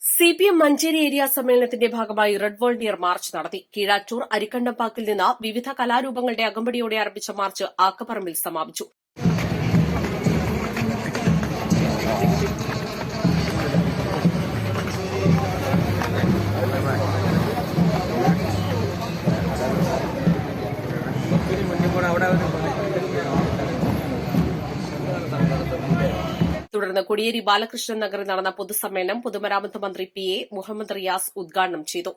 CPM Manjeri area സമ്മേളനത്തിന്റെ ഭാഗമായി red volunteer March നടത്തി. കീഴാറ്റൂർ അരിക്കണ്ടംപാക്കിൽ നിന്ന് വിവിധ കലാരൂപങ്ങളുടെ അകമ്പടിയോടെ ആരംഭിച്ച മാർച്ച് ആക്കപ്പറമ്പിൽ സമാപിച്ചു. തുടർന്ന് കോടിയേരി ബാലകൃഷ്ണൻ നഗറിൽ നടന്ന പൊതുസമ്മേളനം പൊതുമരാമത്ത് മന്ത്രി പി.എ. മുഹമ്മദ് റിയാസ് ഉദ്ഘാടനം ചെയ്തു.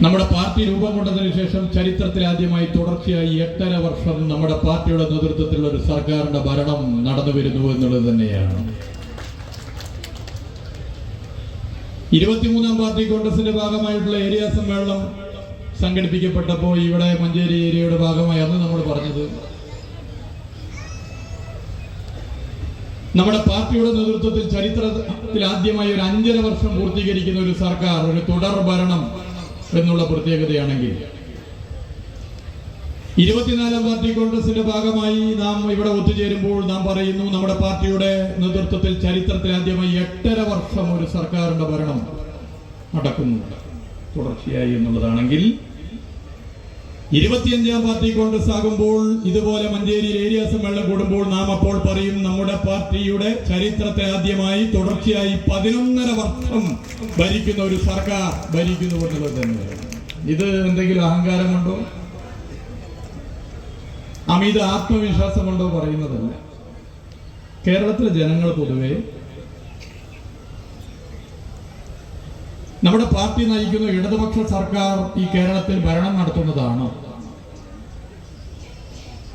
നമ്മുടെ പാർട്ടി രൂപം കൊണ്ടതിനു ശേഷം ചരിത്രത്തിൽ ആദ്യമായി തുടർച്ചയായി 8.5 വർഷം നമ്മുടെ പാർട്ടിയുടെ നേതൃത്വത്തിലുള്ള ഒരു സർക്കാരിന്റെ ഭരണം നടന്നു വരുന്നു എന്നുള്ളത് തന്നെയാണ്. 23ാം പാർട്ടി കോൺഗ്രസിന്റെ ഭാഗമായിട്ടുള്ള ഏരിയ സമ്മേളനം സംഘടിപ്പിക്കപ്പെട്ടപ്പോൾ ഇവിടെ മഞ്ചേരി ഏരിയയുടെ ഭാഗമായി അന്ന് നമ്മൾ പറഞ്ഞത് നമ്മുടെ പാർട്ടിയുടെ നേതൃത്വത്തിൽ ചരിത്രത്തിൽ ആദ്യമായി ഒരു 5.5 വർഷം പൂർത്തീകരിക്കുന്ന ഒരു സർക്കാർ, ഒരു തുടർ ഭരണം എന്നുള്ള പ്രത്യേകതയാണെങ്കിൽ 24ാം പാർട്ടി കോൺഗ്രസിന്റെ ഭാഗമായി നാം ഇവിടെ ഒത്തുചേരുമ്പോൾ നാം പറയുന്നു നമ്മുടെ പാർട്ടിയുടെ നേതൃത്വത്തിൽ ചരിത്രത്തിൽ ആദ്യമായി 8.5 വർഷം ഒരു സർക്കാരിന്റെ ഭരണം നടക്കുന്നുണ്ട് തുടർച്ചയായി എന്നുള്ളതാണെങ്കിൽ 25ാം പാർട്ടി കോൺഗ്രസ് ആകുമ്പോൾ ഇതുപോലെ മഞ്ചേരിയിൽ ഏരിയ സമ്മേളനം കൂടുമ്പോൾ നാം അപ്പോൾ പറയും നമ്മുടെ പാർട്ടിയുടെ ചരിത്രത്തെ ആദ്യമായി തുടർച്ചയായി 11.5 വർഷം ഭരിക്കുന്ന ഒരു സർക്കാർ ഭരിക്കുന്നു എന്നുള്ളത് തന്നെ. ഇത് എന്തെങ്കിലും അഹങ്കാരം കൊണ്ടോ അമിത ആത്മവിശ്വാസം കൊണ്ടോ പറയുന്നതല്ല. കേരളത്തിലെ ജനങ്ങൾ പൊതുവെ നമ്മുടെ പാർട്ടി നയിക്കുന്ന ഇടതുപക്ഷ സർക്കാർ ഈ കേരളത്തിൽ ഭരണം നടത്തുന്നതാണ്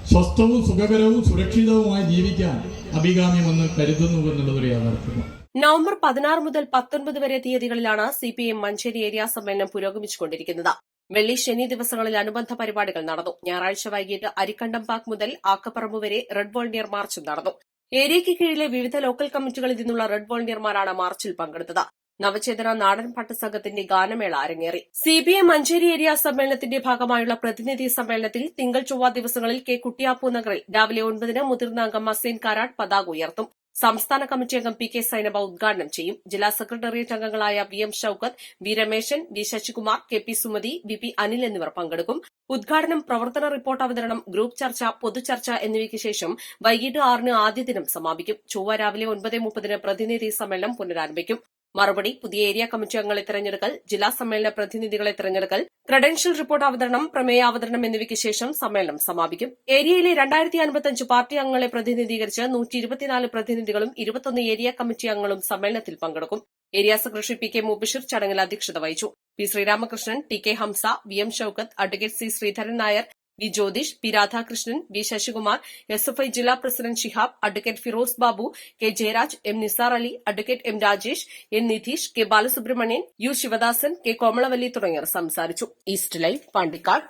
സ്വസ്ഥവും സുഖകരവും സുരക്ഷിതവുമായി ജീവിക്കാൻ അഭികാമ്യമെന്ന് കരുതുന്നു എന്നുള്ളതൊരു യാഥാർത്ഥ്യമാണ്. നവംബർ 16 മുതൽ 19 വരെ തീയതികളിലാണ് സിപിഎം മഞ്ചേരി ഏരിയ സമ്മേളനം പുരോഗമിച്ചുകൊണ്ടിരിക്കുന്നത്. വെള്ളി, ശനി ദിവസങ്ങളിൽ അനുബന്ധ പരിപാടികൾ നടന്നു. ഞായറാഴ്ച വൈകിട്ട് അരിക്കണ്ടംപാക്ക് മുതൽ ആക്കപ്പറമ്പ് വരെ റെഡ് വോളണ്ടിയർ മാർച്ചും നടന്നു. ഏരിയയ്ക്ക് കീഴിലെ വിവിധ ലോക്കൽ കമ്മിറ്റികളിൽ നിന്നുള്ള റെഡ് വോളണ്ടിയർമാരാണ് മാർച്ചിൽ പങ്കെടുത്തത്. നവചേതന നാടൻ പാട്ട് സംഘത്തിന്റെ ഗാനമേള അരങ്ങേറി. സിപിഎം മഞ്ചേരി ഏരിയ സമ്മേളനത്തിന്റെ ഭാഗമായുള്ള പ്രതിനിധി സമ്മേളനത്തിൽ തിങ്കൾ ചൊവ്വ ദിവസങ്ങളിൽ കെ കുട്ടിയാപ്പൂ നഗറിൽ രാവിലെ 9-ന് മുതിർന്ന അംഗം അസീൻ കാരാട്ട് പതാക ഉയർത്തും. സംസ്ഥാന കമ്മിറ്റി അംഗം പി കെ സൈനബ ഉദ്ഘാടനം ചെയ്യും. ജില്ലാ സെക്രട്ടേറിയറ്റ് അംഗങ്ങളായ വി എം ഷൌക്കത്ത്, വി രമേശൻ, വി ശശികുമാർ, കെ പി സുമതി, വി പി അനിൽ എന്നിവർ പങ്കെടുക്കും. ഉദ്ഘാടനം, പ്രവർത്തന റിപ്പോർട്ട് അവതരണം, ഗ്രൂപ്പ് ചർച്ച, പൊതുചർച്ച എന്നിവയ്ക്ക് ശേഷം വൈകിട്ട് 6-ന് ആദ്യ ദിനം സമാപിക്കും. ചൊവ്വ രാവിലെ 9:30-ന് പ്രതിനിധി സമ്മേളനം പുനരാരംഭിക്കും. മറുപടി, പുതിയ ഏരിയ കമ്മിറ്റി അംഗങ്ങളെ തെരഞ്ഞെടുക്കൽ, ജില്ലാ സമ്മേളന പ്രതിനിധികളെ തെരഞ്ഞെടുക്കൽ, ക്രെഡൻഷ്യൽ റിപ്പോർട്ട് അവതരണം, പ്രമേയ അവതരണം എന്നിവയ്ക്ക് ശേഷം സമ്മേളനം സമാപിക്കും. ഏരിയയിലെ 2055 പാർട്ടി അംഗങ്ങളെ പ്രതിനിധീകരിച്ച് 124 പ്രതിനിധികളും 21 ഏരിയ കമ്മിറ്റി അംഗങ്ങളും സമ്മേളനത്തിൽ പങ്കെടുക്കും. Area secretary P K Mubashir ചടങ്ങിൽ അധ്യക്ഷത വഹിച്ചു. P Sreeramakrishnan, T K Hamza, V M Shoukath, advocate C Sreedharan Nair, V Jyothish, P Radhakrishnan, V Sasikumar, SFI ജില്ലാ president Shihab, advocate Firoz Babu, K Jayaraj, M Nisar Ali, advocate M Rajesh, N Nidheesh, K Balasubramanian, U Sivadasan, K Komalavalli തുടങ്ങിയവർ സംസാരിച്ചു. East live, Pandikkad.